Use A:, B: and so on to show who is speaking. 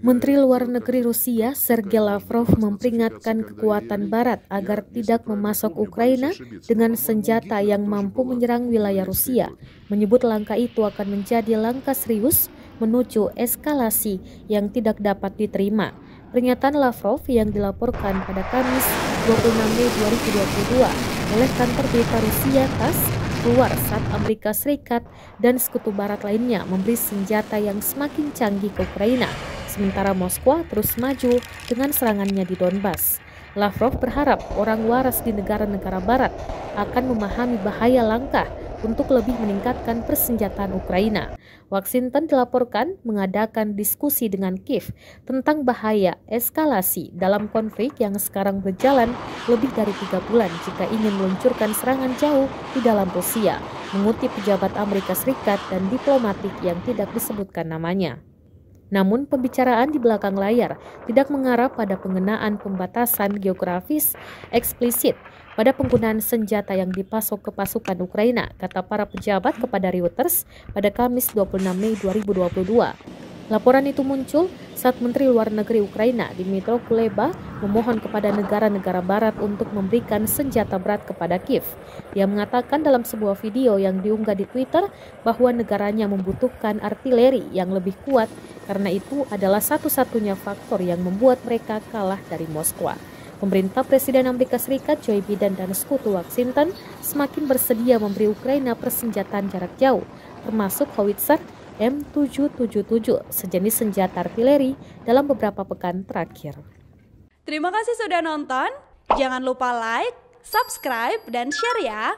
A: Menteri Luar Negeri Rusia Sergei Lavrov memperingatkan kekuatan Barat agar tidak memasok Ukraina dengan senjata yang mampu menyerang wilayah Rusia, menyebut langkah itu akan menjadi langkah serius menuju eskalasi yang tidak dapat diterima. Pernyataan Lavrov yang dilaporkan pada Kamis 26 Mei 2022 oleh kantor berita Rusia TASS keluar saat Amerika Serikat dan sekutu barat lainnya memberi senjata yang semakin canggih ke Ukraina, sementara Moskwa terus maju dengan serangannya di Donbas. Lavrov berharap orang waras di negara-negara barat akan memahami bahaya langkah untuk lebih meningkatkan persenjataan Ukraina. Washington dilaporkan mengadakan diskusi dengan Kiev tentang bahaya eskalasi dalam konflik yang sekarang berjalan lebih dari 3 bulan jika ingin meluncurkan serangan jauh di dalam Rusia, mengutip pejabat Amerika Serikat dan diplomatik yang tidak disebutkan namanya. Namun pembicaraan di belakang layar tidak mengarah pada pengenaan pembatasan geografis eksplisit pada penggunaan senjata yang dipasok ke pasukan Ukraina, kata para pejabat kepada Reuters pada Kamis 26 Mei 2022. Laporan itu muncul saat Menteri Luar Negeri Ukraina Dmytro Kuleba memohon kepada negara-negara barat untuk memberikan senjata berat kepada Kiev. Dia mengatakan dalam sebuah video yang diunggah di Twitter bahwa negaranya membutuhkan artileri yang lebih kuat karena itu adalah satu-satunya faktor yang membuat mereka kalah dari Moskwa. Pemerintah Presiden Amerika Serikat Joe Biden dan sekutu Washington semakin bersedia memberi Ukraina persenjataan jarak jauh, termasuk howitzer M777, sejenis senjata artileri dalam beberapa pekan terakhir.
B: Terima kasih sudah nonton. Jangan lupa like, subscribe, dan share ya.